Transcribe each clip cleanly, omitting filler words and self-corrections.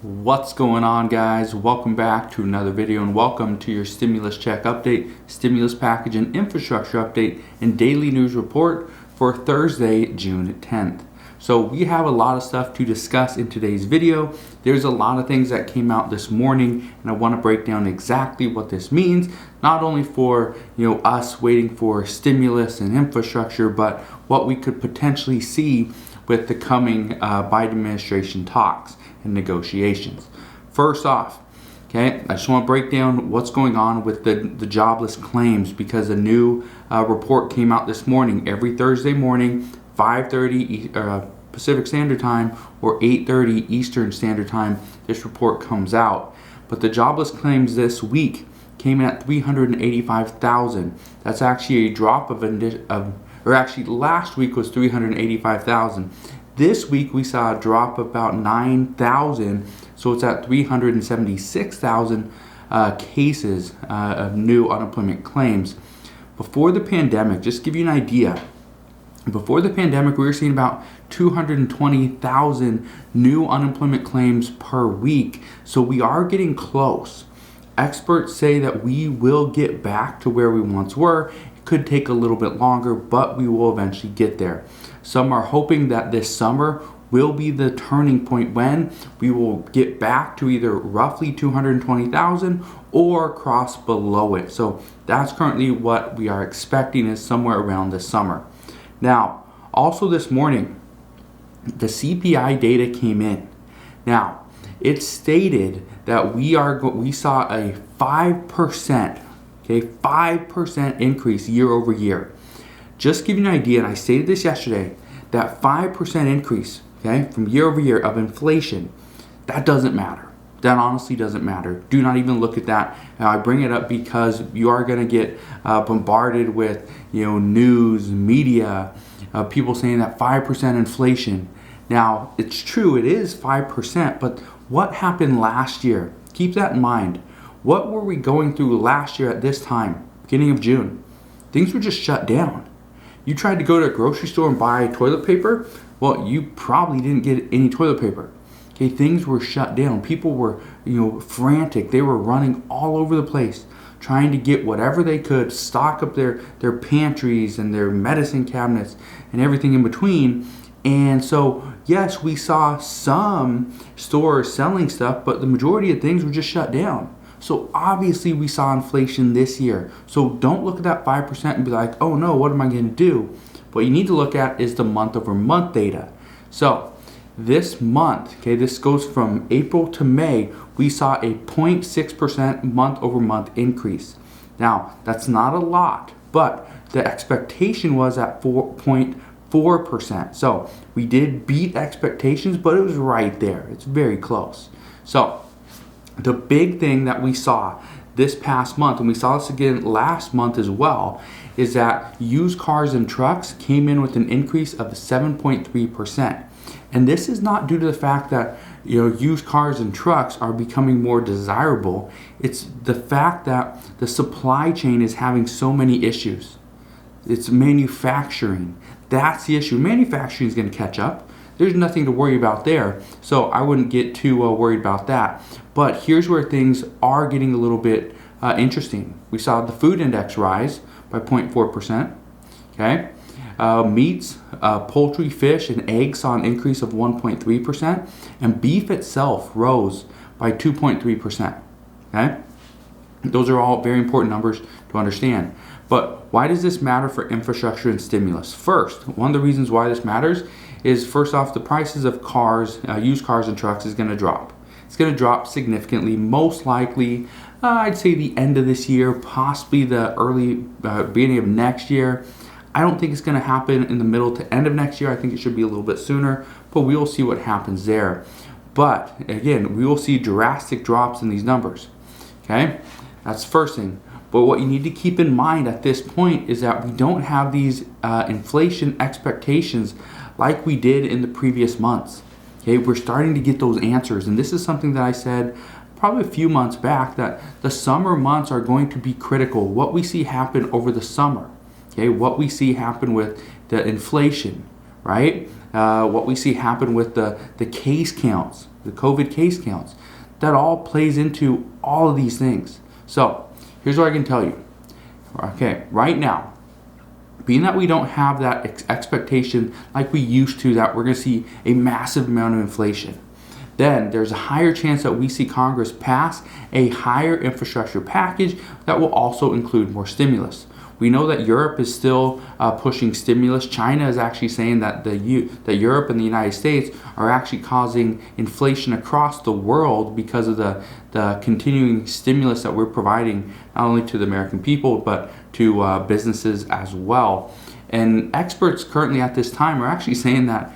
What's going on, guys? Welcome back to another video and welcome to your stimulus check update, stimulus package and infrastructure update and daily news report for Thursday, June 10th. So we have a lot of stuff to discuss in today's video. There's a lot of things that came out this morning and I want to break down exactly what this means, not only for us waiting for stimulus and infrastructure, but what we could potentially see with the coming Biden administration talks and negotiations. First off, okay, I just want to break down what's going on with the jobless claims, because a new report came out this morning. Every Thursday morning, 5:30 Pacific Standard Time or 8:30 Eastern Standard Time, this report comes out. But the jobless claims this week came in at 385,000. That's actually a drop or actually last week was 385,000. This week we saw a drop of about 9,000, so it's at 376,000 cases of new unemployment claims. Before the pandemic, just to give you an idea, before the pandemic we were seeing about 220,000 new unemployment claims per week, so we are getting close. Experts say that we will get back to where we once were. It could take a little bit longer, but we will eventually get there. Some are hoping that this summer will be the turning point when we will get back to either roughly 220,000 or cross below it. So that's currently what we are expecting, is somewhere around this summer. Now, also this morning, the CPI data came in. Now, it stated that we saw a 5% increase year over year. Just to give you an idea, and I stated this yesterday, that 5% increase, okay, from year over year of inflation, that doesn't matter. That honestly doesn't matter. Do not even look at that. I bring it up because you are going to get bombarded with news, media, people saying that 5% inflation. Now, it's true, it is 5%, but what happened last year? Keep that in mind. What were we going through last year at this time, beginning of June? Things were just shut down. You tried to go to a grocery store and buy toilet paper, well, you probably didn't get any toilet paper. Okay, things were shut down. People were, frantic. They were running all over the place, trying to get whatever they could, stock up their pantries and their medicine cabinets and everything in between. And so, yes, we saw some stores selling stuff, but the majority of things were just shut down. So obviously we saw inflation this year. So don't look at that 5% and be like, oh no, what am I going to do? What you need to look at is the month over month data. So this month, okay, this goes from April to May, we saw a 0.6% month over month increase. Now, that's not a lot, but the expectation was at 4.4%. So we did beat expectations, but it was right there. It's very close. So the big thing that we saw this past month, and we saw this again last month as well, is that used cars and trucks came in with an increase of 7.3%. And this is not due to the fact that used cars and trucks are becoming more desirable. It's the fact that the supply chain is having so many issues. It's manufacturing. That's the issue. Manufacturing is going to catch up. There's nothing to worry about there, so I wouldn't get too worried about that. But here's where things are getting a little bit interesting. We saw the food index rise by 0.4%. Okay, meats, poultry, fish, and eggs saw an increase of 1.3%, and beef itself rose by 2.3%. Okay, those are all very important numbers to understand. But why does this matter for infrastructure and stimulus? First, one of the reasons why this matters is, first off, the prices of cars, used cars and trucks is going to drop. It's going to drop significantly, most likely, I'd say the end of this year, possibly the early beginning of next year. I don't think it's going to happen in the middle to end of next year. I think it should be a little bit sooner, but we will see what happens there. But again, we will see drastic drops in these numbers. Okay, that's the first thing. But what you need to keep in mind at this point is that we don't have these inflation expectations like we did in the previous months. Okay, we're starting to get those answers, and this is something that I said probably a few months back, that the summer months are going to be critical. What we see happen over the summer, okay, what we see happen with the inflation, right? What we see happen with the case counts, the COVID case counts. That all plays into all of these things. So here's what I can tell you. Okay, right now, being that we don't have that expectation like we used to, that we're going to see a massive amount of inflation, then there's a higher chance that we see Congress pass a higher infrastructure package that will also include more stimulus. We know that Europe is still pushing stimulus. China is actually saying that that Europe and the United States are actually causing inflation across the world because of the continuing stimulus that we're providing not only to the American people but to businesses as well. And experts currently at this time are actually saying that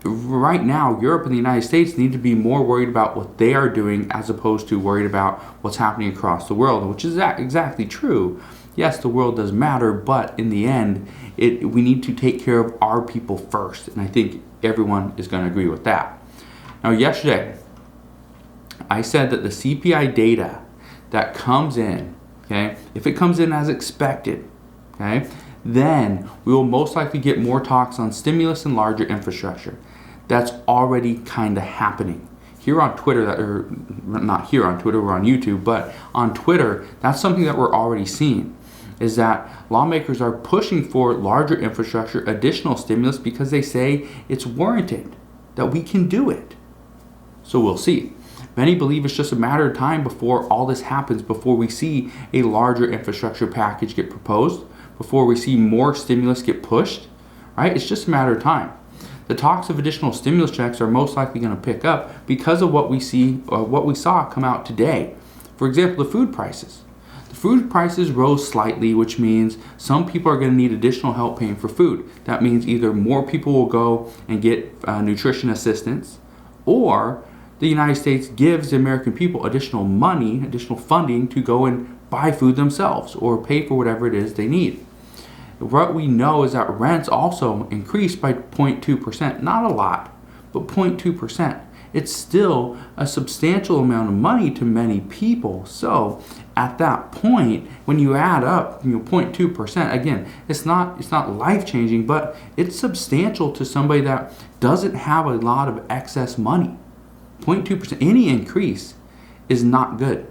right now Europe and the United States need to be more worried about what they are doing as opposed to worried about what's happening across the world, which is exactly true. Yes, the world does matter, but in the end, we need to take care of our people first. And I think everyone is going to agree with that. Now, yesterday, I said that the CPI data that comes in, okay, if it comes in as expected, okay, then we will most likely get more talks on stimulus and larger infrastructure. That's already kind of happening. Here on Twitter, or not here on Twitter, we're on YouTube, but on Twitter, that's something that we're already seeing, is that lawmakers are pushing for larger infrastructure, additional stimulus, because they say it's warranted, that we can do it. So we'll see. Many believe it's just a matter of time before all this happens, before we see a larger infrastructure package get proposed, before we see more stimulus get pushed, right? It's just a matter of time. The talks of additional stimulus checks are most likely going to pick up because of what we see, or what we saw come out today. For example, the food prices. The food prices rose slightly, which means some people are going to need additional help paying for food. That means either more people will go and get nutrition assistance, or the United States gives the American people additional money, additional funding to go and buy food themselves or pay for whatever it is they need. What we know is that rents also increased by 0.2%. Not a lot, but 0.2%. It's still a substantial amount of money to many people. So at that point, when you add up 0.2%, again, it's not life-changing, but it's substantial to somebody that doesn't have a lot of excess money. 0.2%, any increase is not good.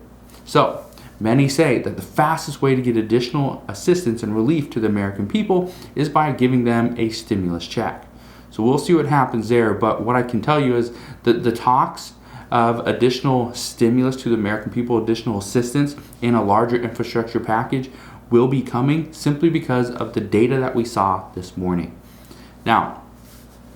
So many say that the fastest way to get additional assistance and relief to the American people is by giving them a stimulus check. So we'll see what happens there, but what I can tell you is that the talks of additional stimulus to the American people, additional assistance in a larger infrastructure package will be coming simply because of the data that we saw this morning. Now,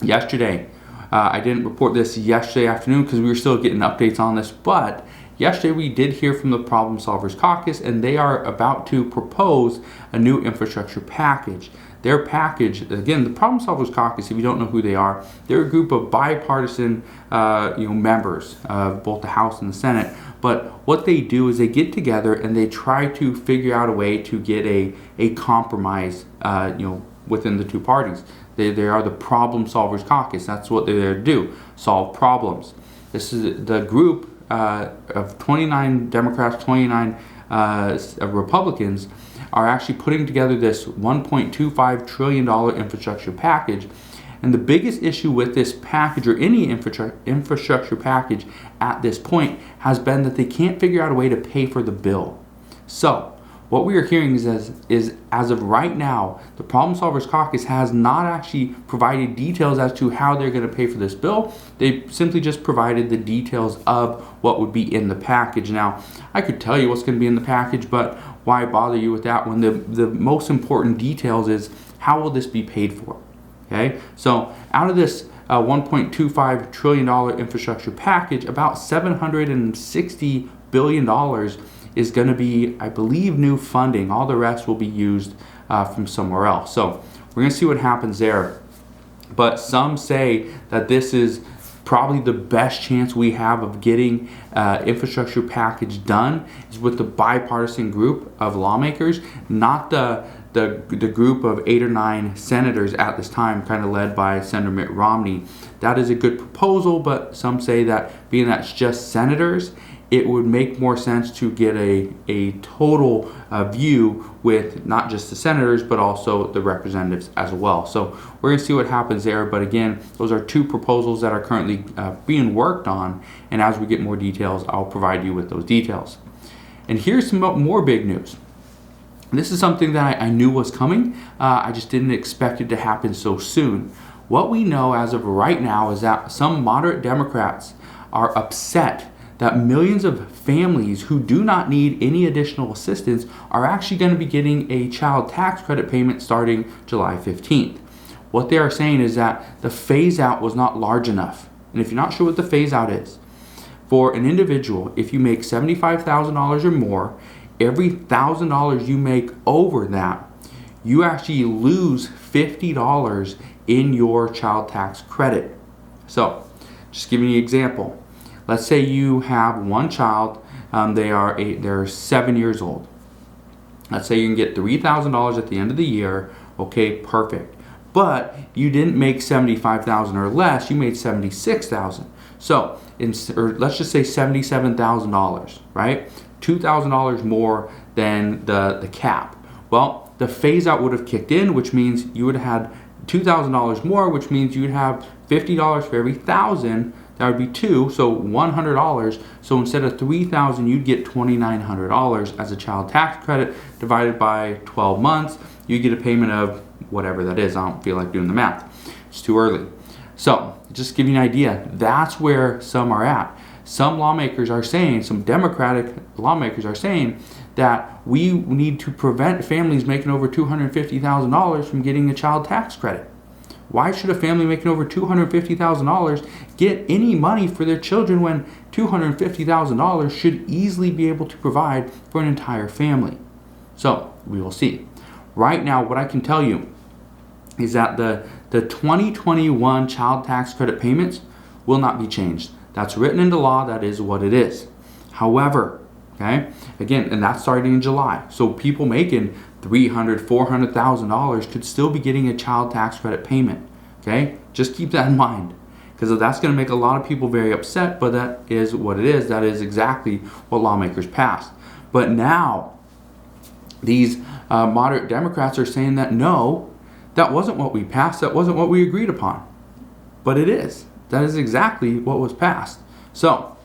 yesterday, I didn't report this yesterday afternoon because we were still getting updates on this, but yesterday we did hear from the Problem Solvers Caucus, and they are about to propose a new infrastructure package. Their package, again, the Problem Solvers Caucus, if you don't know who they are, they're a group of bipartisan members of both the House and the Senate. But what they do is they get together and they try to figure out a way to get a compromise within the two parties. They are the Problem Solvers Caucus. That's what they're there to do, solve problems. This is the group of 29 Democrats, 29 Republicans are actually putting together this $1.25 trillion infrastructure package. And the biggest issue with this package, or any infrastructure package at this point, has been that they can't figure out a way to pay for the bill. So what we are hearing is as of right now, the Problem Solvers Caucus has not actually provided details as to how they're going to pay for this bill. They simply just provided the details of what would be in the package. Now, I could tell you what's going to be in the package, but why bother you with that when the most important details is how will this be paid for? Okay, so out of this $1.25 trillion infrastructure package, about $760 billion is going to be, I believe, new funding. All the rest will be used from somewhere else. So we're going to see what happens there. But some say that this is probably the best chance we have of getting infrastructure package done is with the bipartisan group of lawmakers, not the group of 8 or 9 senators at this time, kind of led by Senator Mitt Romney. That is a good proposal, but some say that being that it's just senators, it would make more sense to get a total view with not just the senators, but also the representatives as well. So we're going to see what happens there. But again, those are two proposals that are currently being worked on. And as we get more details, I'll provide you with those details. And here's some more big news. This is something that I knew was coming. I just didn't expect it to happen so soon. What we know as of right now is that some moderate Democrats are upset that millions of families who do not need any additional assistance are actually going to be getting a child tax credit payment starting July 15th. What they are saying is that the phase out was not large enough. And if you're not sure what the phase out is, for an individual, if you make $75,000 or more, every $1,000 you make over that, you actually lose $50 in your child tax credit. So, just giving you an example. Let's say you have one child, they're 7 years old. Let's say you can get $3,000 at the end of the year. Okay, perfect. But you didn't make $75,000 or less, you made $76,000. So, or let's just say $77,000, right? $2,000 more than the cap. Well, the phase out would have kicked in, which means you would have had $2,000 more, which means you'd have $50 for every $1,000. That would be $2, so $100. So instead of $3,000, you'd get $2,900 as a child tax credit divided by 12 months. You get a payment of whatever that is. I don't feel like doing the math. It's too early. So just to give you an idea, that's where some are at. Some lawmakers are saying, some Democratic lawmakers are saying that we need to prevent families making over $250,000 from getting a child tax credit. Why should a family making over $250,000 get any money for their children when $250,000 should easily be able to provide for an entire family? So we will see. Right now, what I can tell you is that the 2021 child tax credit payments will not be changed. That's written into law. That is what it is. However, okay, again, and that's starting in July. So people making $300,000, $400,000 could still be getting a child tax credit payment. Okay, just keep that in mind, because that's going to make a lot of people very upset. But that is what it is. That is exactly what lawmakers passed. But now these moderate Democrats are saying that no, that wasn't what we passed. That wasn't what we agreed upon. But it is. That is exactly what was passed. So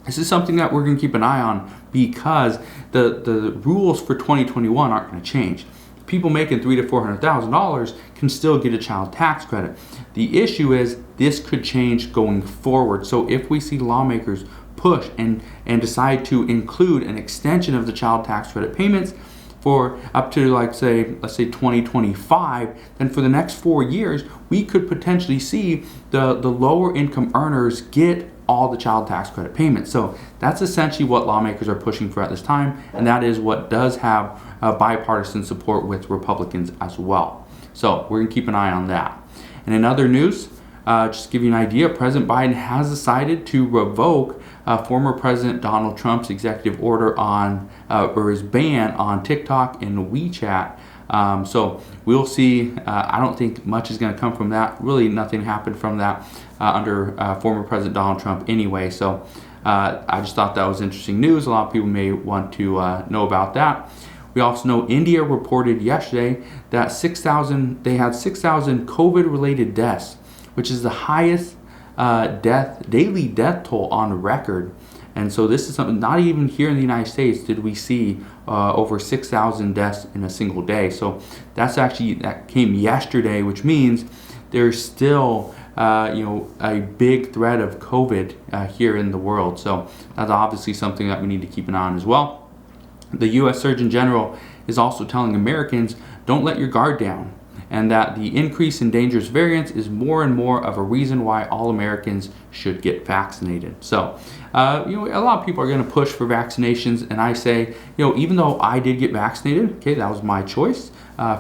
this is something that we're going to keep an eye on, because the rules for 2021 aren't going to change. People making $300,000 to $400,000 can still get a child tax credit. The issue is this could change going forward. So if we see lawmakers push and decide to include an extension of the child tax credit payments for up to, let's say 2025, then for the next 4 years, we could potentially see the lower income earners get all the child tax credit payments. So that's essentially what lawmakers are pushing for at this time, and that is what does have bipartisan support with Republicans as well. So we're gonna keep an eye on that. And in other news, just to give you an idea, President Biden has decided to revoke former President Donald Trump's executive order on, or his ban on TikTok and WeChat. So we'll see. I don't think much is going to come from that. Really, nothing happened from that under former President Donald Trump anyway. So I just thought that was interesting news. A lot of people may want to know about that. We also know India reported yesterday that they had 6,000 COVID-related deaths, which is the highest daily death toll on record. And so this is something, not even here in the United States did we see over 6,000 deaths in a single day. So that came yesterday, which means there's still a big threat of COVID here in the world. So that's obviously something that we need to keep an eye on as well. The U.S. Surgeon General is also telling Americans, don't let your guard down, and that the increase in dangerous variants is more and more of a reason why all Americans should get vaccinated. So, a lot of people are going to push for vaccinations, and I say, even though I did get vaccinated, okay, that was my choice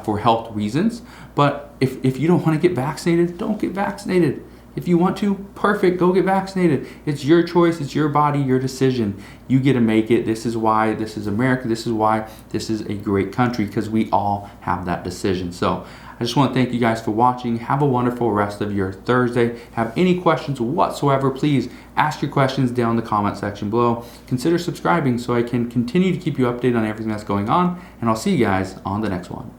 for health reasons, but if you don't want to get vaccinated, don't get vaccinated. If you want to, perfect, go get vaccinated. It's your choice, it's your body, your decision. You get to make it. This is why this is America. This is why this is a great country, because we all have that decision. So I just want to thank you guys for watching. Have a wonderful rest of your Thursday. Have any questions whatsoever, please ask your questions down in the comment section below. Consider subscribing so I can continue to keep you updated on everything that's going on, and I'll see you guys on the next one.